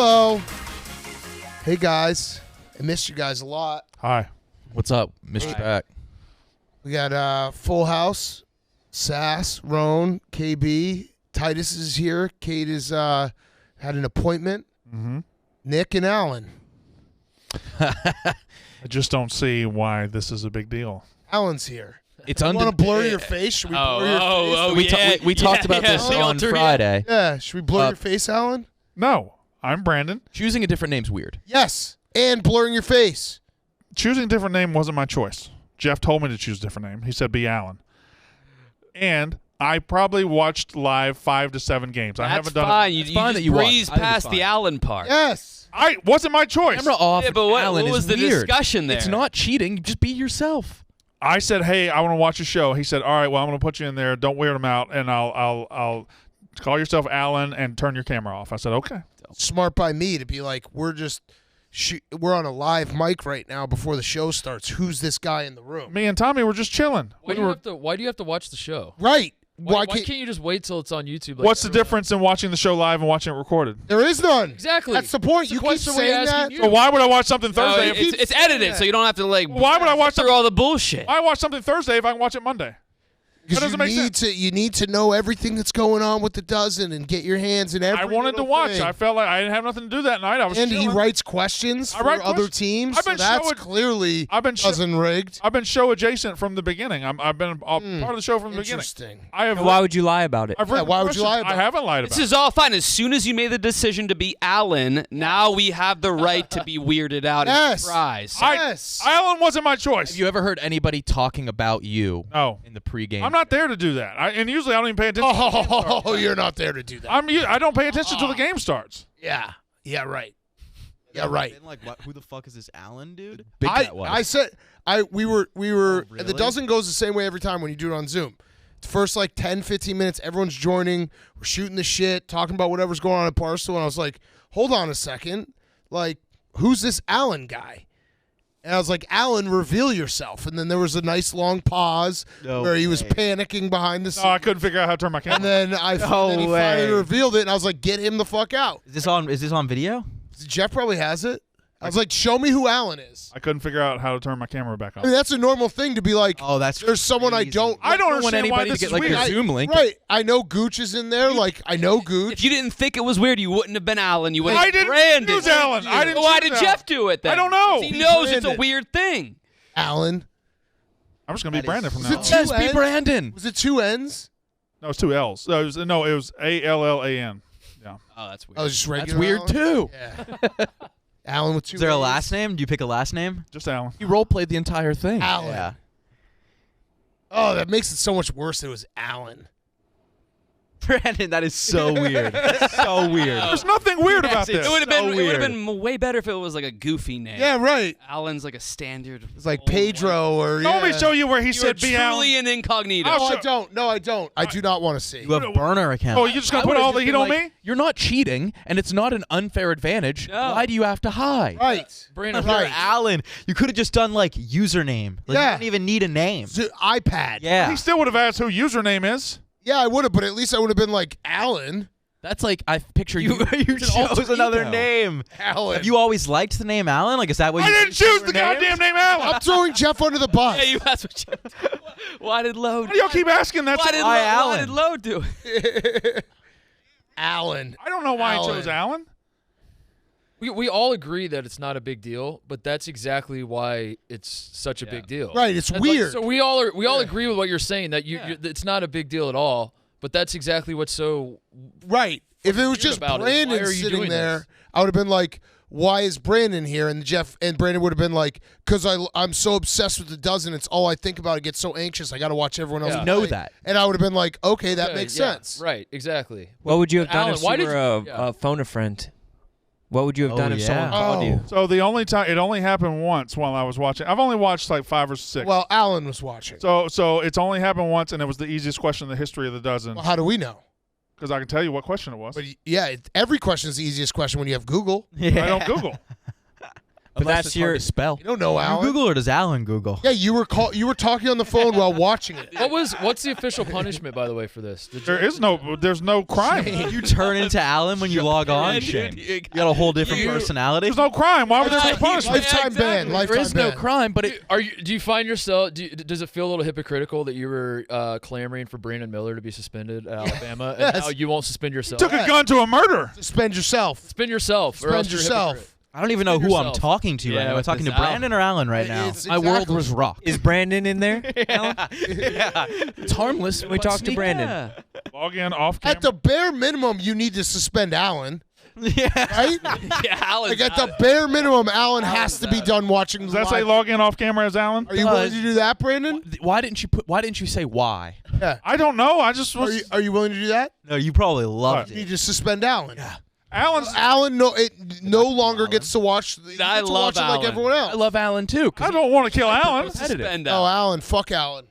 Hello. Hey, guys. I missed you guys a lot. Hi. What's up? Missed you back. We got Full House, Sass, Roan, KB. Titus is here. Kate has had an appointment. Mm-hmm. Nick and Alan. I just don't see why this is a big deal. Alan's here. It's Want to blur your face? Should we blur your face? We talked about this on Friday. Yeah. Should we blur your face, Alan? No. I'm Brandon. Choosing a different name's weird. Yes. And blurring your face. Choosing a different name wasn't my choice. Jeff told me to choose a different name. He said be Alan. And I probably watched live 5 to 7 games. I haven't done fine. it. You fine just that you breezed watched. past the Allen part. Yes. I wasn't my choice. Camera off. Yeah, but what Alan was is the weird. discussion there? It's not cheating. Just be yourself. I said, hey, I want to watch a show. He said, all right, well, I'm going to put you in there. Don't weird him out, and I'll call yourself Alan and turn your camera off. I said, okay. Smart by me to be like, we're on a live mic right now before the show starts. Who's this guy in the room? Me and Tommy were just chilling. Why do you have to watch the show? Right. Why can't you just wait till it's on YouTube? Like What's the difference in watching the show live and watching it recorded? There is none. Exactly. That's the point. It's a You keep question we're saying that. asking you. So why would I watch something No, Thursday? it's edited, so you don't have to Why would I watch through all the bullshit. Why watch something Thursday if I can watch it Monday? That doesn't make sense. You need to know everything that's going on with the dozen and get your hands in every I wanted to little watch. thing. I felt like I didn't have nothing to do that night. I was And chilling. he writes questions for write other questions. teams. I've been so that's showing- clearly I've been dozen rigged. I've been show adjacent from the beginning. I've been a part of the show from the beginning. Interesting. I have. Why would you lie about it? I've written why would you questions. lie about I it? haven't lied about This is all fine. As soon as you made the decision to be Allen, now we have the right to be weirded out and Yes. surprised. Yes. Alan wasn't my choice. Have you ever heard anybody talking about you No. in the pregame? I'm not there to do that. And usually I don't even pay attention. Oh, you're not there to do that. I don't pay attention until the game starts. Yeah. Yeah, right. Yeah, right. Been like, who the fuck is this Allen dude? Big Cat was. I said we were really? the dozen goes the same way every time when you do it on Zoom. The first 10, 15 minutes, everyone's joining, we're shooting the shit, talking about whatever's going on at Barstool, and I was like, hold on a second. Who's this Allen guy? And I was like, Alan, reveal yourself. And then there was a nice long pause where he was panicking behind the scenes. No, I couldn't figure out how to turn my camera. And then he finally revealed it, and I was like, get him the fuck out. Is this on video? Jeff probably has it. I was like, show me who Alan is. I couldn't figure out how to turn my camera back on. I mean, that's a normal thing to be like, Oh, that's there's someone I crazy. don't. I don't want understand why anybody to this get is weird. your Zoom link. Right. I know Gooch is in there. I know Gooch. If you didn't think it was weird, you wouldn't have been Allen. You would I have didn't Brandon. choose Alan. I didn't Why choose did Alan. Jeff do it then? I don't know. He knows it's a Brandon. weird thing. Alan. I'm just going to be Brandon from Was now it on. two Yes, be N's? Brandon. Was it 2 N's? No, it's 2 L's. No, it was A-L-L-A-N. Yeah. Oh, that's weird. I was just regular. That's weird Alan? too. Yeah. Alan with 2 Is there a N's? last name? Do you pick a last name? Just Alan. He role played the entire thing. Alan. Yeah. Oh, that makes it so much worse that it was Alan. Brandon, that is so weird. So weird. There's nothing weird about it's this. It would have so been. It would have weird. been way better if it was like a goofy name. Yeah, right. Allen's like a standard. It's like Pedro or. Let me show you where he You're said be Alan. truly an incognito. I'll No, I show- don't. No, I don't. I do not want to see. You have a burner account. Oh, you're just going I to put would've all the just heat been on like, me? You're not cheating, and it's not an unfair advantage. No. Why do you have to hide? Right. Brandon, You're Right. Alan. You could have just done username. Yeah. You don't even need a name. iPad. Yeah. He still would have asked who username is. Yeah, I would have, but at least I would have been like Alan. That's like I picture you. You it's an alter chose another ego. name. Alan. Have you always liked the name Alan? Is that what I you didn't choose the goddamn name Alan. I'm throwing Jeff under the bus. Yeah, you asked what you. Why did Lowe? Why do y'all keep asking that? Why did Why Lowe, Allen? why did Lowe do it? Alan. I don't know why Alan. he chose Alan. we all agree that it's not a big deal, but that's exactly why it's such a big deal. Right, it's And, weird. so we all agree with what you're saying that it's not a big deal at all. But that's exactly what's so. Right. If it was weird just about it. Brandon Why are you sitting doing there, this? I would have been like, why is Brandon here? And Brandon would have been like, because I'm so obsessed with the dozen. It's all I think about. I get so anxious. I got to watch everyone else Yeah. play. Know that. And I would have been like, okay, that Okay, makes yeah, sense. Right. Exactly. What would you have done Alan, if why you did were you- a phone a friend? What would you have done if someone called you? So the only time it only happened once while I was watching. I've only watched 5 or 6. Well, Alan was watching. So it's only happened once, and it was the easiest question in the history of the dozen. Well, how do we know? Because I can tell you what question it was. But yeah, every question is the easiest question when you have Google. I don't Google. Unless that's it's hard your to spell. You don't know You Alan. Google or does Alan Google? Yeah, you were talking on the phone while watching it. What's the official punishment, by the way, for this? There's no crime. You turn into Alan when you log on? Shane. You got a whole different personality? There's no crime. Why would there be a punishment? Lifetime ban. Lifetime There is no ban. crime, but it. Do you find yourself? Does it feel a little hypocritical that you were clamoring for Brandon Miller to be suspended at Alabama, and now you won't suspend yourself? Took a gun to a murder. Suspend yourself. Suspend yourself. or else Spend you're a yourself. hypocrite. I don't even know Spend who I'm yourself. talking to right Yeah, now. Am I with talking to this Brandon or Alan right now? It's My world exactly- was rocked. Is Brandon in there? Alan? It's harmless. We talked to Brandon. Yeah. Log in off camera. At the bare minimum, you need to suspend Alan, Yeah. right? Yeah, Alan's Like at out. the bare minimum, Alan has to be done watching. Does the that say live. log in off camera as Alan? Are you willing to do that, Brandon? Why didn't you say why? Yeah. I don't know. I just Are was. are you willing to do that? No, you probably loved You it. need to suspend Alan. Alan's. Alan no longer gets to watch. You get I to love watch it like Alan. everyone else. I love Alan too. 'cause I don't want to kill Alan. Suspend Oh, Alan. Alan, fuck Alan.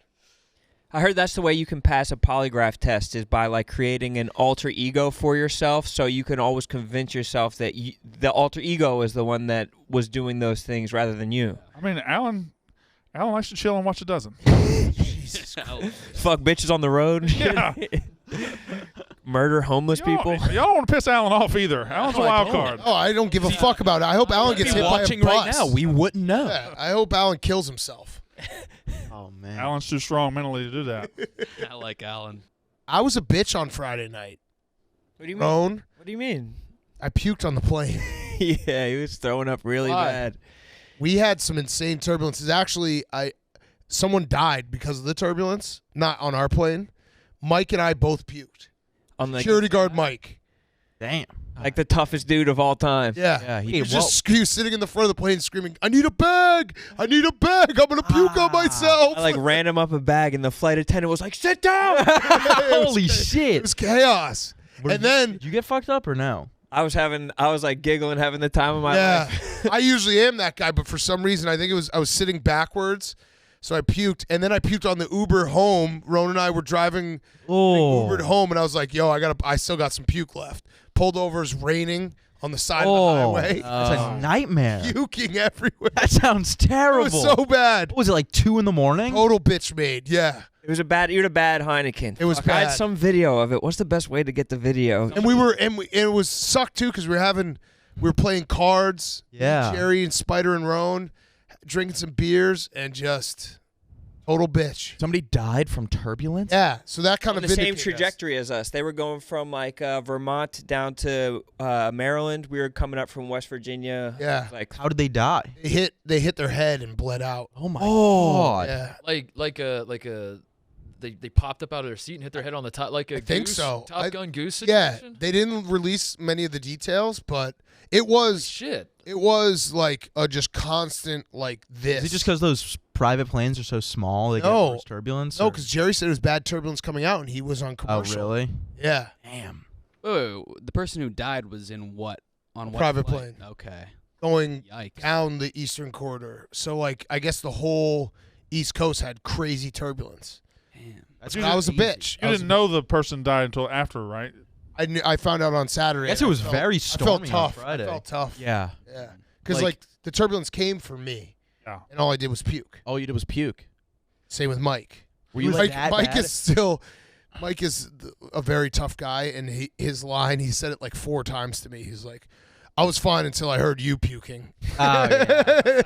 I heard that's the way you can pass a polygraph test is by like creating an alter ego for yourself, so you can always convince yourself that the alter ego is the one that was doing those things rather than you. I mean, Alan likes to chill and watch a dozen. Fuck bitches on the road. and shit. Yeah. Murder homeless people. Y'all don't want to piss Alan off either. Alan's a No, I wild don't. card. Oh, I don't give a fuck about it. I hope Alan gets Be hit by a watching bus. right now. We wouldn't know. Yeah, I hope Alan kills himself. Oh, man. Alan's too strong mentally to do that. I like Alan. I was a bitch on Friday night. What do you mean? Roan, What do you mean? I puked on the plane. Yeah, he was throwing up really Why? bad. We had some insane turbulences. Actually, someone died because of the turbulence, not on our plane. Mike and I both puked. On the Security guard Mike. Damn. like the toughest dude of all time. Yeah. Yeah, He was sitting in the front of the plane screaming, I need a bag. I need a bag. I'm going to puke on myself. I like ran him up a bag, and the flight attendant was like, "Sit down." Holy It shit. was chaos. And then, Did you get fucked up or no? I was like giggling, having the time of my yeah, life. I usually am that guy, but for some reason, I think I was sitting backwards. So I puked, and then I puked on the Uber home. Ron and I were driving Ubered home, and I was like, "Yo, I still got some puke left." Pulled over, it's raining on the side of the highway, It's a nightmare. puking everywhere. That sounds It terrible. was so bad. What was it, like 2 in the morning? Total bitch made. Yeah, It was you had a bad Heineken. It was Fuck, I had bad. some video of it. What's the best way to get the video? and it was sucked too because we were playing cards. Yeah. Jerry and Spider and Roan, drinking some beers, and just total bitch. Somebody died from turbulence? Yeah, so that kind On of the same vindicated us. trajectory as us. They were going from like Vermont down to Maryland. We were coming up from West Virginia. Yeah. It was like How did they die? They hit their head and bled out. Oh my God. Yeah. They popped up out of their seat and hit their head on the top like a I think goose, so. Top Gun goose Yeah, situation? they didn't release many of the details, but it was Shit. like a just constant like this. Is it just because those private planes are so small they No. get worse turbulence? No, or- because Jerry said it was bad turbulence coming out, and he was on Oh, commercial. really? Yeah, Damn. Oh, the person who died was in what? On what Private flight? plane. Okay. going Yikes. down the eastern corridor. So like, I guess the whole East Coast had crazy turbulence. Damn. I was a bitch. You didn't know the person died until after, right? I found out on Saturday. I guess and it was felt- very I felt stormy on tough. Friday. I felt tough. Yeah. Yeah, because like the turbulence came for me. Yeah. And all I did was puke. All you did was puke. Same with Mike. Were you Mike, like Mike is a very tough guy, and his line, he said it like 4 times to me. He's like, I was fine until I heard you puking. Oh, yeah.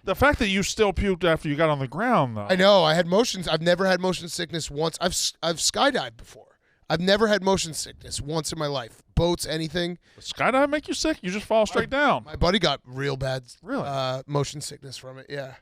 The fact that you still puked after you got on the ground, though. I know. I had motions. I've never had motion sickness once. I've skydived before. I've never had motion sickness once in my life. Boats, anything. Does skydive make you sick? You just fall straight down. My buddy got real bad Really? motion sickness from it. Yeah.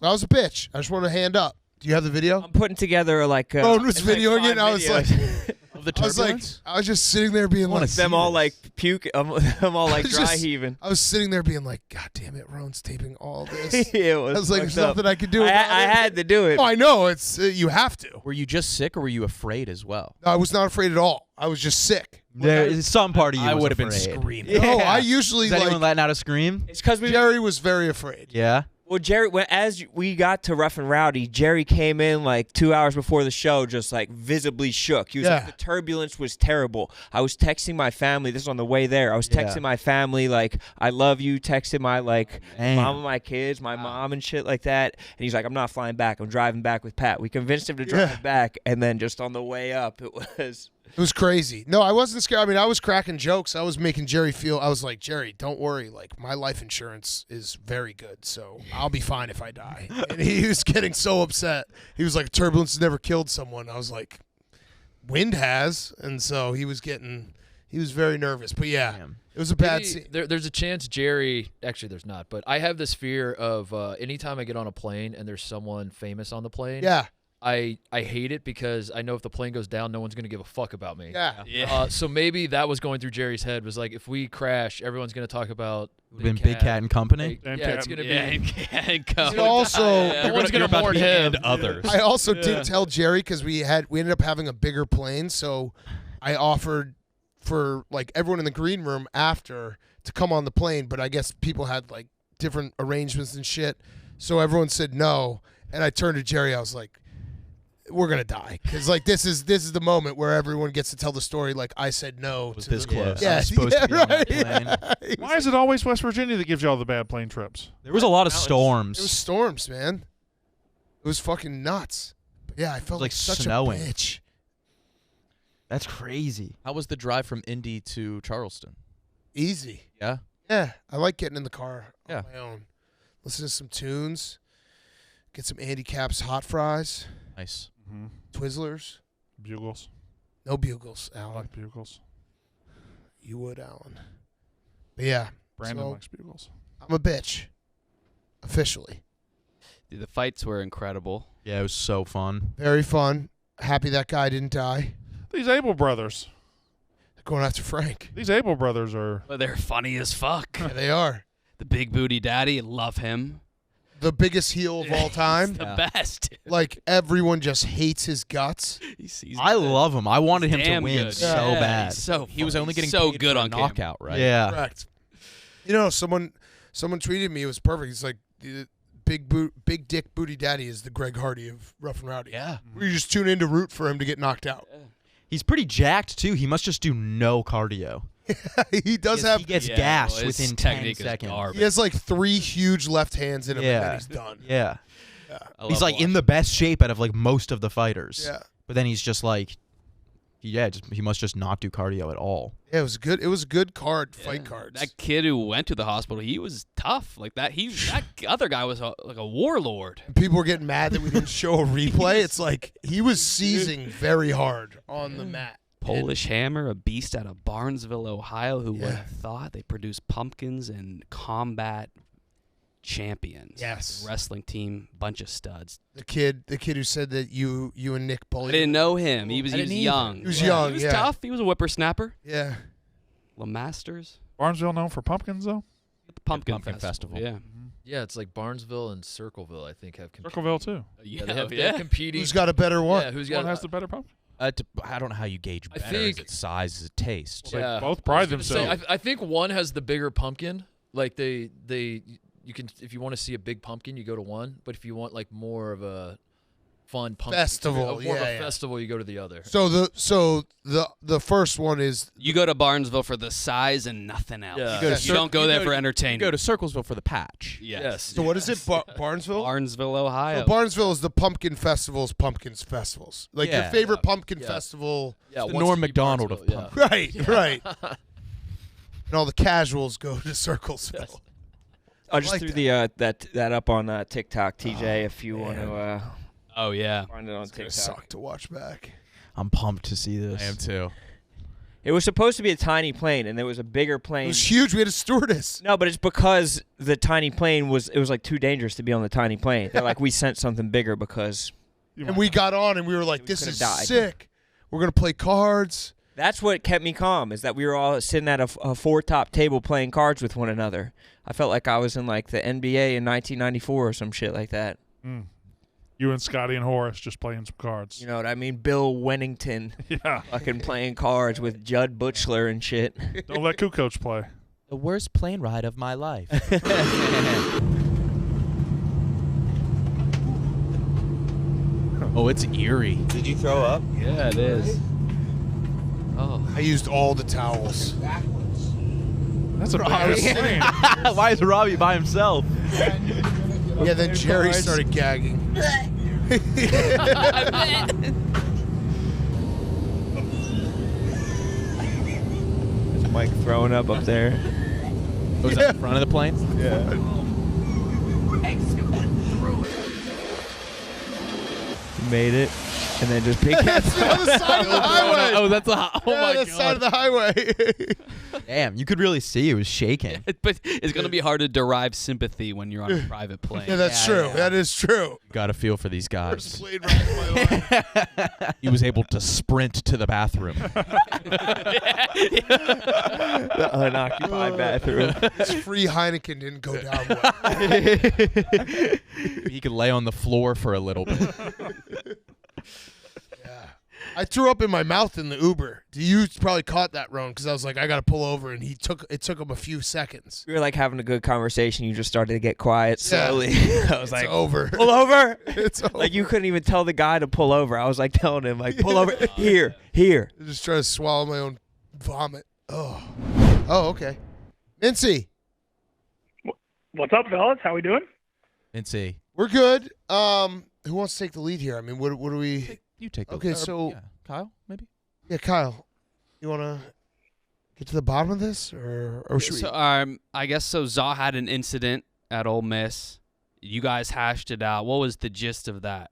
I was a bitch. I just wanted to hand up. Do you have the video? I'm putting together like Roan was it's like videoing 5 it, and I was videos. like, Of the I was turbulence? just sitting there being like, them all like puke. I'm all like was dry just- heaving. I was sitting there being like, God damn it, Roan's taping all this. It I was like, fucked there's up. nothing I can do I about it. had to do it. Oh, I know. It's you have to. Were you just sick or were you afraid as well? No, I was not afraid at all. I was just sick. There is some part of you I was would have been afraid. screaming. No, I usually Is anyone like. letting out a scream? It's because we Jerry was very afraid. Yeah. Well, Jerry, as we got to Rough and Rowdy, Jerry came in like 2 hours before the show, just like visibly shook. He was like, the turbulence was terrible. I was texting my family. This is on the way there. I was texting my family like, I love you. Texting my mom and my kids, my mom and shit like that. And he's like, I'm not flying back. I'm driving back with Pat. We convinced him to drive back, and then just on the way up, it was crazy. No, I wasn't scared. I mean, I was cracking jokes. I was making Jerry feel. I was like, Jerry, don't worry. Like, my life insurance is very good, so I'll be fine if I die. And he was getting so upset. He was like, Turbulence has never killed someone. I was like, Wind has. And so he was very nervous. But yeah, it was a bad scene. There's a chance Jerry, actually there's not, but I have this fear of anytime I get on a plane and there's someone famous on the plane. Yeah. I hate it because I know if the plane goes down, no one's going to give a fuck about me. Yeah. So maybe that was going through Jerry's head, was like, if we crash, everyone's going to talk about Big Cat and Company. It's going to be. And also, no one's going to mourn him. And others. I also did tell Jerry because we ended up having a bigger plane, so I offered for like everyone in the green room after to come on the plane, but I guess people had like different arrangements and shit, so everyone said no. And I turned to Jerry, I was like, we're gonna die because like this is the moment where everyone gets to tell the story. Like I said no to this close. Yeah, I was supposed to be on that right. plane. Why is it always West Virginia that gives you all the bad plane trips? There was a lot of It was storms. storms, man. It was fucking nuts. But yeah, I felt like such snowing. a bitch. That's crazy. How was the drive from Indy to Charleston? Easy. Yeah. Yeah, I like getting in the car Yeah. on my own. Listen to some tunes. Get some Andy Capp's hot fries. Nice. Mm-hmm. Twizzlers. Bugles. No bugles, I Alan. like bugles. You would, Alan. But yeah, Brandon so likes bugles. I'm a bitch. Officially. Dude, the fights were incredible. Yeah, it was so fun. Very fun. Happy that guy didn't die. These Abel brothers. They're going after Frank. These Abel brothers are. But they're funny as fuck. Yeah, they are. The big booty daddy, love him. The biggest heel of all time. The best. Like, everyone just hates his guts. He's I love him. I wanted him to damn win good. so Yeah, bad. he's so He was funny. only getting so paid good for a on camera. knockout, right? Yeah. Correct. You know, someone tweeted me. It was perfect. He's like, the big dick booty daddy is the Greg Hardy of Rough and Rowdy. Yeah. Where you just tune in to root for him to get knocked out. He's pretty jacked, too. He must just do no cardio. He does He have. gets Yeah, gassed well, his within 10 technique is seconds. garbage. He has like 3 huge left hands in him, and then he's done. Yeah. I He's love like in watching. the best shape out of like most of the fighters. Yeah. But then he's just like, he must just not do cardio at all. Yeah, it was good. It was a good card, fight cards. That kid who went to the hospital, he was tough. Like that. That other guy was like a warlord. And people were getting mad that we didn't show a replay. It's like he was seizing very hard on the mat. Polish Hammer, a beast out of Barnesville, Ohio. Who would Yeah. have thought they produce pumpkins and combat champions? Yes. The wrestling team, bunch of studs. The kid who said that you and Nick I bullied. didn't know him. He was didn't either. young. He was young. He was yeah. tough. He was a whippersnapper. Yeah. LeMasters. Barnesville known for pumpkins, though? The Pumpkin, Pumpkin Festival. Yeah. Yeah, it's like Barnesville and Circleville, I think, have competed. Circleville, too. Yeah, they have competing. Who's got a better one? Yeah, who's One got has the better pumpkin. I don't know how you gauge I better. Is think- it size? Is it taste? They Yeah. both pride I was gonna say, themselves. I think one has the bigger pumpkin. Like you can, if you want to see a big pumpkin, you go to one. But if you want like more of a fun pumpkin Festival, more of yeah, a yeah. festival, you go to the other. So the first one is You go to Barnesville for the size and nothing else. Yeah. You go to You don't go there for You entertainment. go to Circlesville for the patch. Yes. so what is it? Barnesville. Barnesville, Ohio. So Barnesville is the pumpkin festivals, pumpkins festivals. Like your Yeah. favorite pumpkin Yeah. festival. Yeah, the once Norm you beat Macdonald of Barnesville, yeah. pumpkin. Right, right. And all the casuals go to Circlesville. I just like threw the that up on TikTok, TJ. If you want to Oh yeah. find it on It's gonna TikTok. suck to watch back. I'm pumped to see this. I am too. It was supposed to be a tiny plane, and there was a bigger It plane. was huge. We had a stewardess. No, but it's because the tiny plane was like too dangerous to be on the tiny plane. They're like, we sent something bigger because And we got on and we were like, We this could've is died. sick. We're going to play cards. that's what kept me calm. Is that we were all sitting at a four-top table playing cards with one another. I felt like I was in like the NBA in 1994 or some shit like that. Mm. You and Scotty and Horace just playing some cards. You know what I mean? Bill Wennington Yeah. fucking playing cards with Judd Butchler and shit. Don't let Kukoc play. The worst plane ride of my life. Oh, it's eerie. Did you throw up? Yeah, it is. Oh. I used all the towels. That's a big swing. Why is Robbie by himself? Yeah, then Jerry started gagging. Is Mike throwing up there? Was that in front of the plane? Yeah. Made it, and then just picked That's the other side of the highway. Oh, that's The side of the highway. Damn, you could really see it was shaking. But it's going to be hard to derive sympathy when you're on a private plane. Yeah, that's true. That is true. Got a feel for these First guys. plane ride of my life. He was able to sprint to the bathroom. the unoccupied bathroom. This free Heineken didn't go down well. He could lay on the floor for a little bit. Yeah. I threw up in my mouth in the Uber. You probably caught that, Ron, because I was like, I got to pull over, and it took him a few seconds. We were like having a good conversation. You just started to get quiet slowly. I was It's like, over. pull over. It's over. Like you couldn't even tell the guy to pull over. I was like telling him, like, pull over here, here. I just trying to swallow my own vomit. Oh, okay. Mintzy, What's up, fellas? How we doing? Mintzy, we're good. Who wants to take the lead here? I mean, what do we? you take the Okay, so- yeah. Kyle, maybe? Yeah, Kyle, you want to get to the bottom of this, or should we? So, I guess so. Zaw had an incident at Ole Miss. You guys hashed it out. What was the gist of that?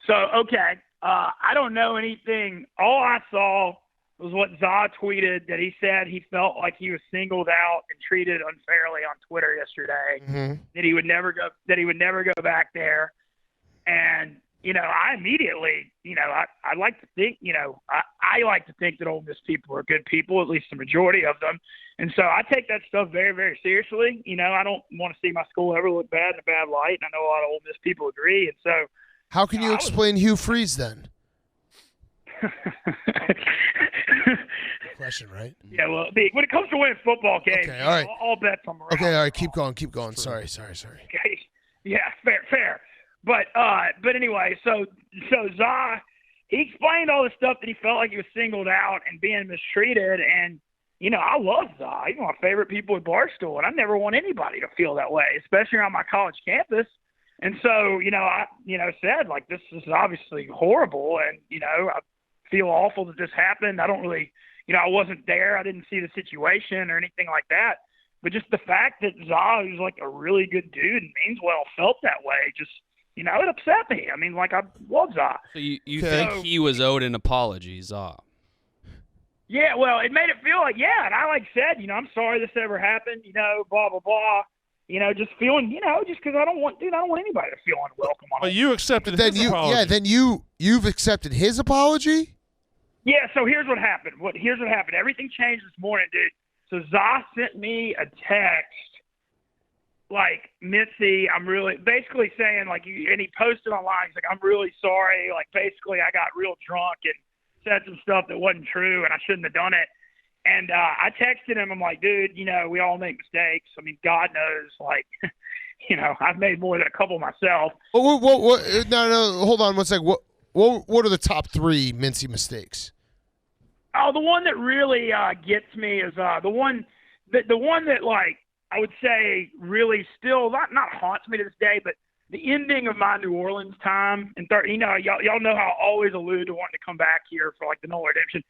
So, okay, I don't know anything. All I saw was what Zaw tweeted, that he said he felt like he was singled out and treated unfairly on Twitter yesterday. Mhm. That he would never go back there. And I immediately, I like to think, I like to think that Ole Miss people are good people, at least the majority of them. And so I take that stuff very, very seriously. I don't want to see my school ever look bad in a bad light. And I know a lot of Ole Miss people agree. And so, How can you explain Hugh Freeze then? Question, right? yeah, well, when it comes to winning football games, Okay, all right. all bets on morale. Okay, all right, keep going. Sorry. Okay. Yeah, fair. But anyway, so Zah, he explained all the stuff that he felt like he was singled out and being mistreated. And, I love Zah. He's one of my favorite people at Barstool, and I never want anybody to feel that way, especially on my college campus. And so, I said, like, this is obviously horrible, and, I feel awful that this happened. I don't really, I wasn't there. I didn't see the situation or anything like that. But just the fact that Zah, who's like a really good dude and means well, felt that way, just, it upset me. I mean, like, I love Zah. So you Okay. think he was owed an apology, Zaw? Yeah, well, it made it feel like, yeah, and I said, I'm sorry this ever happened, blah, blah, blah. Just feeling, just because I don't want anybody to feel unwelcome. Well, you accepted Then his apology. you've accepted his apology. Yeah, so here's what happened. Here's what happened. Everything changed this morning, dude. So Zah sent me a text, like, Mintzy, I'm really, basically saying, like, and he posted online, he's like, I'm really sorry. Like, basically, I got real drunk and said some stuff that wasn't true, and I shouldn't have done it. And I texted him. I'm like, dude, we all make mistakes. I mean, God knows, like, I've made more than a couple myself. What? No, hold on one sec. What are the top 3 Mintzy mistakes? Oh, the one that really gets me is the one that, like, I would say really still not haunts me to this day, but the ending of my New Orleans time. And y'all know how I always allude to wanting to come back here for, like, the Nolan redemption.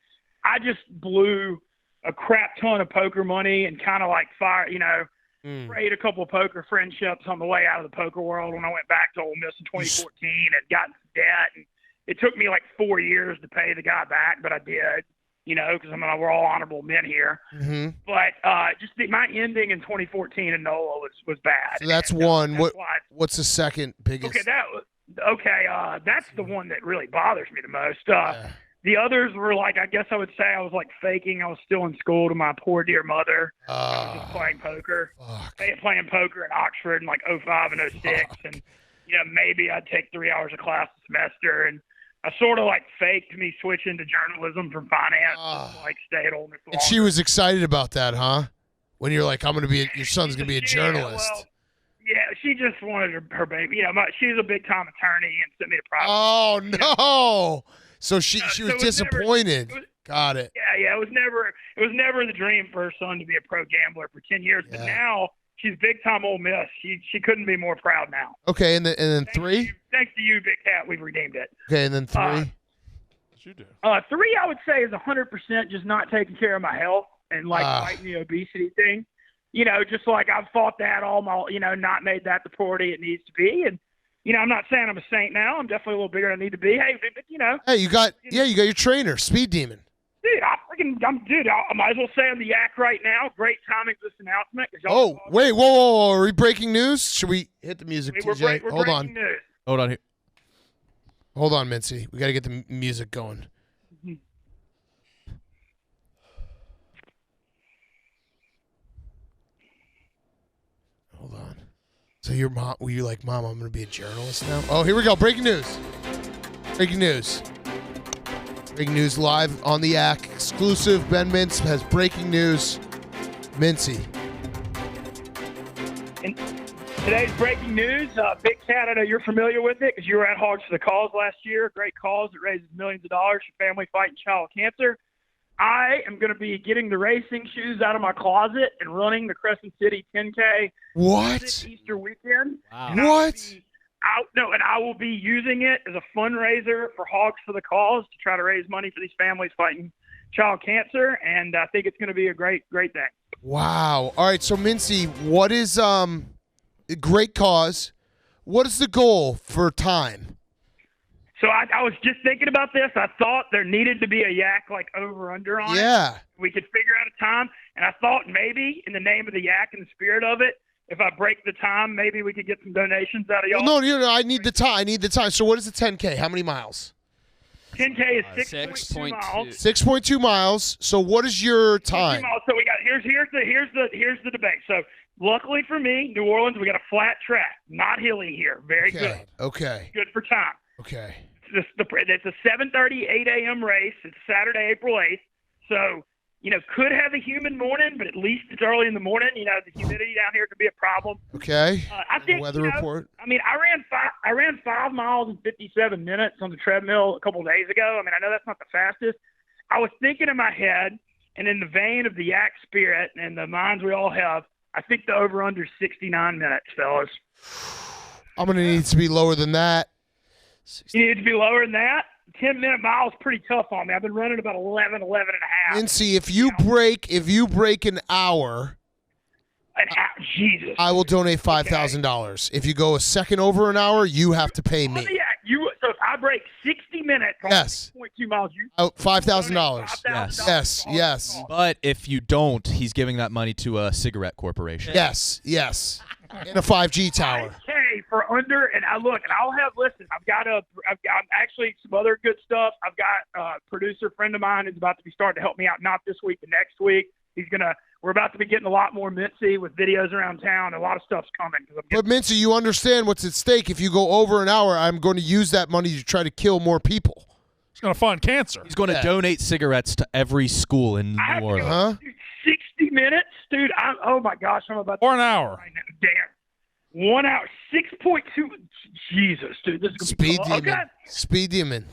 I just blew a crap ton of poker money and kind of like sprayed a couple of poker friendships on the way out of the poker world when I went back to Ole Miss in 2014 and got into debt. And it took me like 4 years to pay the guy back, but I did, because we're all honorable men here. Mm-hmm. But just my ending in 2014 in NOLA was bad. So that's And, one. that's What's the second biggest? Okay, that's the one that really bothers me the most. Yeah. The others were like, I guess I would say I was like faking. I was still in school to my poor dear mother. Just playing poker. Fuck. Playing poker in Oxford in like 05 and 06. Fuck. And, maybe I'd take 3 hours of class a semester. And I sort of like faked me switching to journalism from finance. Like stay at Ole Miss And she was excited about that, huh? When you're like, your son's going to be a journalist. Well, yeah, she just wanted her baby. You know, she's a big time attorney and sent me to private. Oh no! So she was so it was disappointed. Got it. Yeah. It was never the dream for her son to be a pro gambler for 10 years. But Yeah. now she's big time Ole Miss. She couldn't be more proud now. Okay, and then three. Thanks to you, Big Cat, we've redeemed it. Okay, and then three. You do. 3, I would say, is 100% just not taking care of my health and fighting the obesity thing. You know, just like I've fought that all my, not made that the priority it needs to be. And, I'm not saying I'm a saint now. I'm definitely a little bigger than I need to be. Hey, but, Hey, you got your trainer, Speed Demon. Dude, I might as well say I'm the yak right now. Great timing for this announcement. Oh, wait, whoa. Are we breaking news? Should we hit the music, We're TJ? we're Hold on. breaking news. Hold on here. Hold on, Mintzy. We got to get the music going. Hold on. So your mom, were you like, Mom, I'm going to be a journalist now? Oh, here we go. Breaking news. Breaking news. Breaking news live on the Yak. Exclusive. Ben Mintz has breaking news. Mintzy. And today's breaking news, Big Cat, I know you're familiar with it because you were at Hogs for the Cause last year. Great cause that raises millions of dollars for family fighting child cancer. I am going to be getting the racing shoes out of my closet and running the Crescent City 10K What? Easter weekend. Wow. And What? I will be using it as a fundraiser for Hogs for the Cause to try to raise money for these families fighting child cancer, and I think it's going to be a great thing. Wow. All right, so Mintzy, what is a great cause? What is the goal for time? So I was just thinking about this. I thought there needed to be a yak over under on it. Yeah. We could figure out a time, and I thought maybe in the name of the yak and the spirit of it, if I break the time, maybe we could get some donations out of y'all. Well, no, I need the time. So what is the 10K? How many miles? 10K is 6.2 miles. 6.2 miles. So what is your time? So we got here's the debate. So luckily for me, New Orleans, we got a flat track, not hilly here. Very good. Okay. Good for time. Okay. It's a 7:30, 8 a.m. race. It's Saturday, April 8th. So, could have a humid morning, but at least it's early in the morning. The humidity down here could be a problem. Okay. I think weather report. I ran 5 miles in 57 minutes on the treadmill a couple of days ago. I know that's not the fastest. I was thinking in my head, and in the vein of the yak spirit and the minds we all have, I think the over/under is 69 minutes, fellas. I'm going to need to be lower than that. You need to be lower than that. 10-minute mile is pretty tough on me. I've been running about 11 and a half. And see, if you break an hour, Jesus, I will donate $5,000. If you go a second over an hour, you have to pay me. So if I break 60 minutes on Yes. 6.2 miles, you $5,000. Yes. But if you don't, he's giving that money to a cigarette corporation. Yes. And a 5G tower. 5K for under, and I'll have. Listen, I've got actually some other good stuff. I've got a producer friend of mine who's about to be starting to help me out, not this week, but next week. We're about to be getting a lot more Mintzy with videos around town. A lot of stuff's coming. But Mintzy, you understand what's at stake. If you go over an hour, I'm going to use that money to try to kill more people. He's going to fund cancer. He's going to donate cigarettes to every school in New Orleans. Huh? 60 minutes, dude. Oh my gosh, I'm about. Or an hour. Right now. Damn. 1 hour, 6.2. Jesus, dude, this is gonna be Speed cool. Demon. Okay. Speed Demon.